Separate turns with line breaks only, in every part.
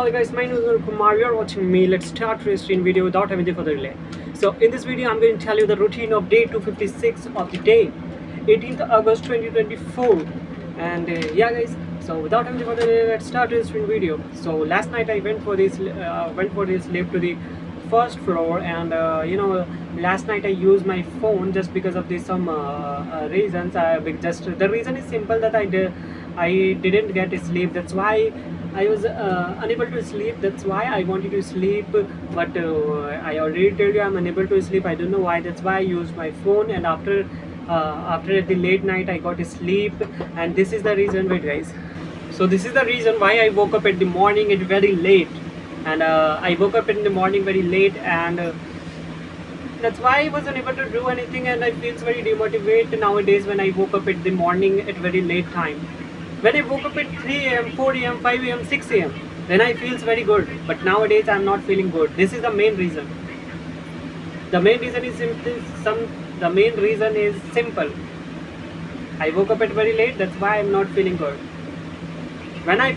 Hello guys, my name is Kumar. You are watching me. Let's start today's screen video without having the further delay. So in this video, I'm going to tell you the routine of day 256 of the day, 18th August 2024. And yeah, guys. So without having the further delay, let's start today's screen video. So last night I went for this lift to the first floor, and last night I used my phone just because of this some reasons. Just the reason is simple that I didn't get sleep. That's why I was unable to sleep. That's why I wanted to sleep, but I already told you I'm unable to sleep. I don't know why. That's why I used my phone, and after the late night I got sleep, and this is the reason. Wait, guys. So this is the reason why I woke up at the morning at very late, and I woke up in the morning very late, and that's why I was unable to do anything, and I feels very demotivated nowadays when I woke up at the morning at very late time. When I woke up at 3 a.m., 4 a.m., 5 a.m., 6 a.m., then I feels very good. But nowadays I'm not feeling good. This is the main reason. The main reason is The main reason is simple. I woke up at very late. That's why I'm not feeling good. When I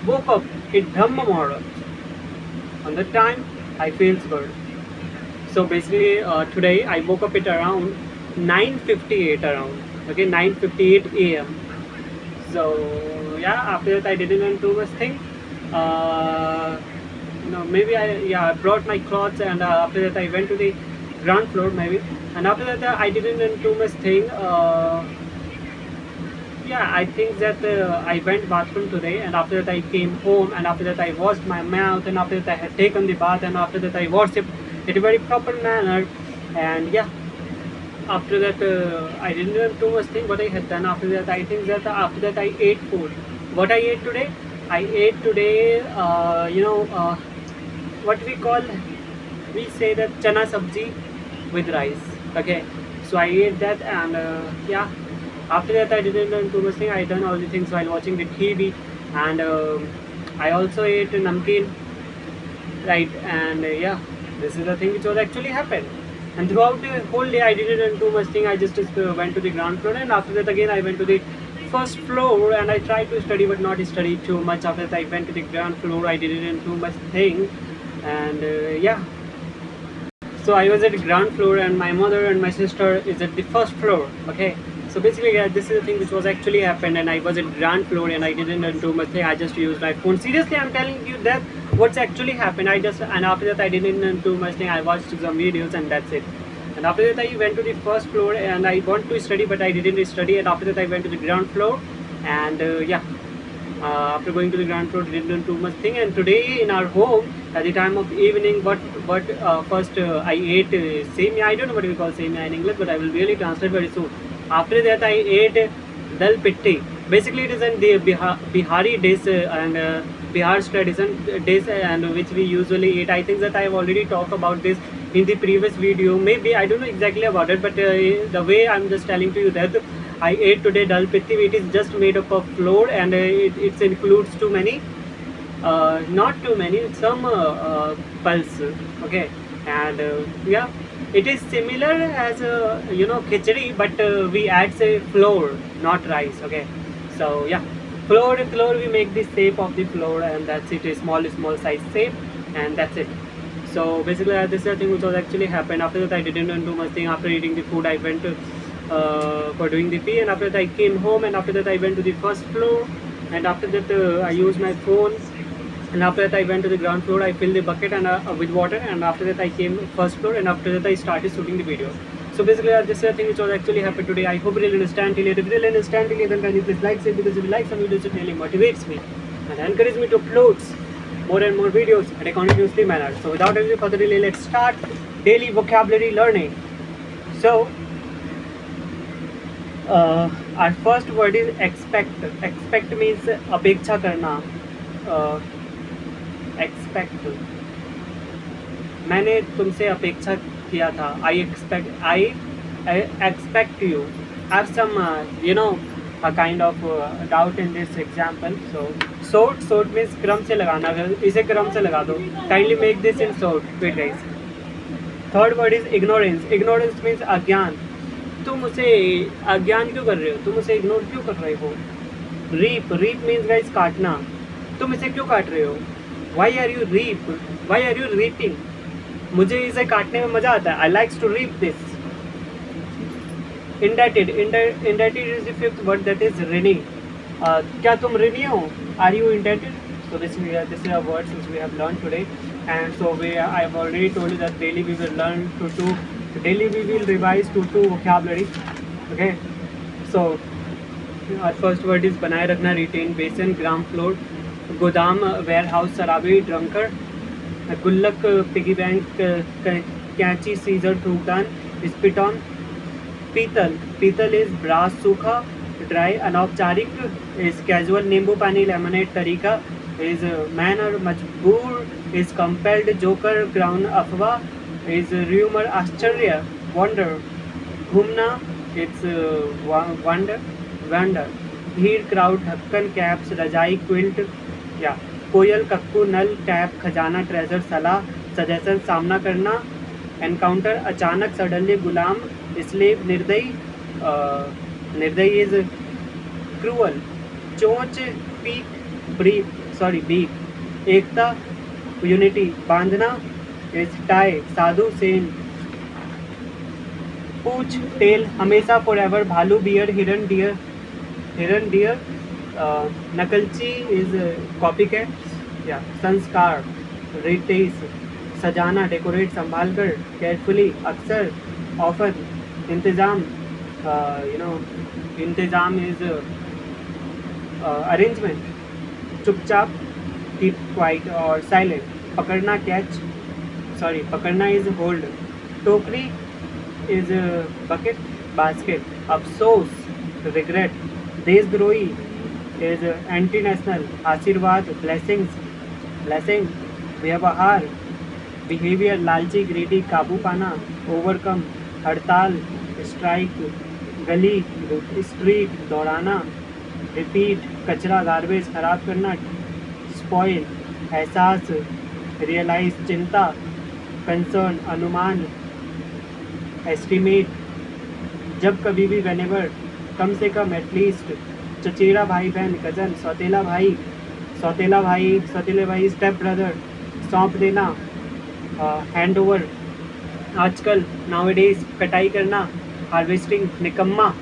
woke up at Dhamma Muhurat, on that time I feels good. So basically today I woke up at around 9:58 around. Okay, 9:58 a.m. So yeah, after that I didn't do much thing. Maybe I brought my clothes, and after that I went to the ground floor maybe, and after that I didn't do much thing. I think that I went bathroom today, and after that I came home, and after that I washed my mouth, and after that I had taken the bath, and after that I washed it in a very proper manner, and yeah. After that I didn't do much thing what I had done. After that I think that after that I ate food. What I ate today? I ate today what we say that chana sabji with rice. Okay, so I ate that, and yeah. After that I didn't do much thing. I done all the things while watching the TV, and I also ate namkeen, right? And yeah, this is the thing which was actually happened. And throughout the whole day I didn't do much thing. I just went to the ground floor, and after that again I went to the first floor, and I tried to study but not study too much. After that I went to the ground floor. I didn't do much thing, and yeah. So I was at the ground floor, and my mother and my sister is at the first floor. Okay, so basically yeah, this is the thing which was actually happened, and I was at ground floor, and I didn't do much thing. I just used my phone. Seriously, I'm telling you that what's actually happened. And after that I didn't do much thing. I watched some videos, and that's it. And after that I went to the first floor, and I want to study but I didn't study. And after that I went to the ground floor, and yeah. After going to the ground floor, didn't do much thing. And today in our home, at the time of evening, but first I ate semia. I don't know what we call semia in English, but I will really translate very soon. After that I ate dal pitti. Basically it is in the Bihari dish, and Bihar's tradition dish, and which we usually eat. I think that I have already talked about this in the previous video. Maybe I don't know exactly about it, but the way I'm just telling to you that I ate today dal pitti. It is just made up of flour, and it includes too many, not too many, some pulse. Okay, and yeah, it is similar as khichdi, but we add say flour, not rice. Okay, so yeah, flour we make the shape of the flour, and that's it, a small size shape, and that's it. So basically this is the thing which was actually happened. After that I didn't do much thing. After eating the food I went for doing the pee, and after that I came home, and after that I went to the first floor, and after that I used my phone, and after that I went to the ground floor. I filled the bucket and with water, and after that I came first floor, and after that I started shooting the video. So basically this is the thing which was actually happened today. I hope you really understand till here. If you really understand till here, then can you please like it, because if you like some videos it really motivates me and encourages me to upload more and more videos at a continuously manner. So without any further delay, let's start daily vocabulary learning. So our first word is expect. Expect means अपेक्षा करना. Expect. मैंने तुमसे अपेक्षा किया था. I expect you. Have some a kind of doubt in this example. So sort means क्रम से लगाना. इसे क्रम से लगा दो. Kindly make this in sort. Wait guys. Third word is ignorance. Ignorance means अज्ञान. तुम उसे अज्ञान क्यों कर रहे हो? तुम उसे इग्नोर क्यों कर रहे हो? रीप मीन्स गाइस काटना. तुम इसे क्यों काट रहे हो? Why are you reap, why are you reaping? मुझे इसे काटने में मजा आता है। I likes to reap this. Indebted, indebted is the fifth word, that is ऋणी। क्या तुम ऋणी हो? Are you indebted? So this is a word which we have learned today, and so I have already told you that daily we will learn daily we will revise two vocabulary. Okay, so our first word is बनाए रखना, retain, basin, ground floor, गोदाम, warehouse, शराबी, drunkard, गुल्लक, piggy bank, कैंची, scissor, थूकदान, spit on, पीतल, पीतल is brass, सूखा, dry, अनौपचारिक इज कैजुअल, नींबू पानी, लेमनेड, तरीका इज मैन और मजबूर इज कंपेल्ड, जोकर, ग्राउंड, अफवाह इज र्यूमर, आश्चर्य, वंडर, घूमना इट्स वंडर, वंडर, भीड़, क्राउड, ढक्कन, कैप्स, रजाई, क्विल्ट, या कोयल, कक्कू, नल, टैप, खजाना, ट्रेजर, सलाह, सजेशन, सामना करना, एनकाउंटर, अचानक, सडनली, गुलाम, स्लेव, निर्दयी, निर्दयी इज क्रूअल, चोंच, पीक, बीक, एकता, यूनिटी, बांधना इज टाई, साधु, सेन, पूछ, टेल, हमेशा, फॉरएवर, भालू, बियर, हिरन, डियर, नकलची इज कॉपी कैट, या संस्कार, रिटेस, सजाना, डेकोरेट, संभाल कर, केयरफुली, अक्सर, ऑफन, इंतज़ाम, इंतज़ाम इज अरेंजमेंट, चुपचाप, कीप क्वाइट और साइलेंट, पकड़ना, कैच, पकड़ना इज होल्ड, टोकरी इज बकेट, बास्केट, अफसोस, रिग्रेट, देशद्रोही इज एंटी नेशनल, आशीर्वाद, ब्लेसिंग, व्यवहार, बिहेवियर, लालची, ग्रीडी, काबू पाना, ओवरकम, हड़ताल, स्ट्राइक, गली, स्ट्रीट, दौड़ाना, रिपीट, कचरा, गार्बेज, खराब करना, स्पॉइल, एहसास, रियलाइज, चिंता, कंसर्न, अनुमान, एस्टिमेट, जब कभी भी, व्हेनेवर, कम से कम, एटलीस्ट, चचेरा भाई बहन, कजन, सौतेला भाई, सौतेले भाई, स्टेप ब्रदर, सौंप देना, हैंड ओवर, आजकल, नाउअडेज, कटाई करना, हार्वेस्टिंग, निकम्मा,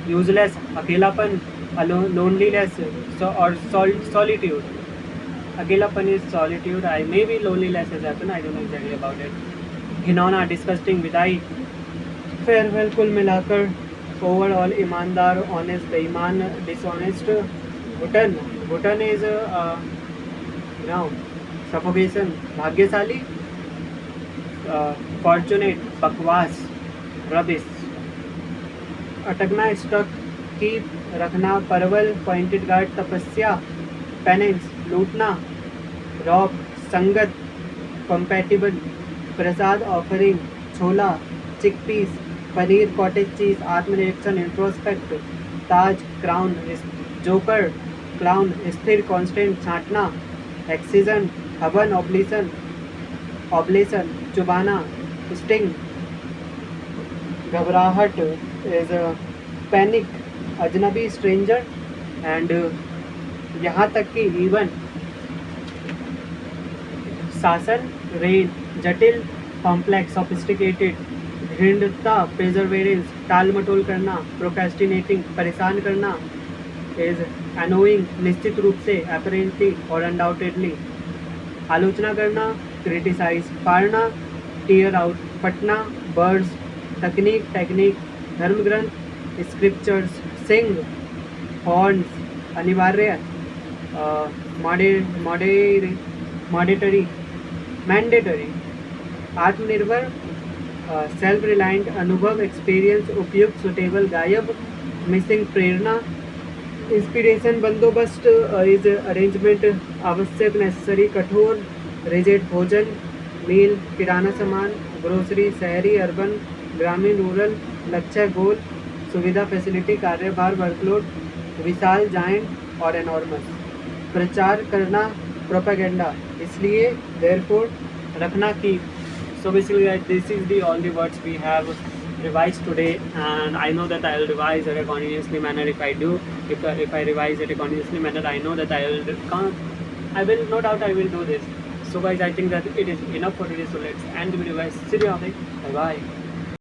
यूजलेस, अकेलापन, लोनलीनेस और सॉलिट्यूड. अकेलापन is solitude. I may be loneliness is happen. I don't know exactly about it. घिनौना, डिस्गस्टिंग, विदाई, फेयरवेल, कुल मिलाकर, ओवरऑल, ईमानदार, ऑनेस्ट, बेईमान, डिसऑनेस्ट, घुटन इज सफोकेशन, भाग्यशाली, फॉर्चुनेट, बकवास, रबिश, अटकना, स्टक, कीप, रखना, परवल, पॉइंटेड गार्ड, तपस्या, पेनेंस, लूटना, रॉब, संगत, कंपैटिबल, प्रसाद, ऑफरिंग, छोला, चिकपीस, पनीर, कॉटेज चीज, आत्मनिरीक्षण, इंट्रोस्पेक्ट, ताज, क्राउन, जोकर, क्लाउन, स्थिर, कांस्टेंट, छांटना, एक्सीजन, हवन, ऑब्लेशन, चुबाना, स्टिंग, घबराहट इज पैनिक, अजनबी, स्ट्रेंजर, एंड यहाँ तक कि इवन शासन, रेन, जटिल, कॉम्प्लेक्स, सोफिस्टिकेटेड, दृढ़ता, प्रेजरवेरेंस, टाल मटोल करना, प्रोक्रेस्टिनेटिंग, परेशान करना, इज अनोइंग, निश्चित रूप से, अपरेंटली और अनडाउटेडली, आलोचना करना, क्रिटिसाइज, फाड़ना, टीयर आउट, फटना, बर्ड्स, तकनीक, टेक्निक, धर्म ग्रंथ, स्क्रिप्चर्स, सिंग, हॉर्न्स, अनिवार्य, मॉडेटरी, मैंडेटरी, आत्मनिर्भर, सेल्फ रिलायंट, अनुभव, एक्सपीरियंस, उपयुक्त, सुटेबल, गायब, मिसिंग, प्रेरणा, इंस्पिरेशन, बंदोबस्त, इज अरेंजमेंट, आवश्यक, नेसेसरी, कठोर, रिजिड, भोजन, मील, किराना सामान, ग्रोसरी, शहरी, अर्बन, ग्रामीण, रूरल, लक्ष्य, गोल, सुविधा, फैसिलिटी, कार्यभार, वर्कलोड, विशाल, जायंट और एनॉर्मस, प्रचार करना, प्रोपेगेंडा, इसलिए, देयरफॉर, रखना, की. So basically this is the all the words we have revised today, and I know that I will revise at a continuously manner. If I revise at a continuously manner, I know that I will I will, no doubt I will do this. So guys, I think that it is enough for today. So let's end the video guys. See you on the, bye bye.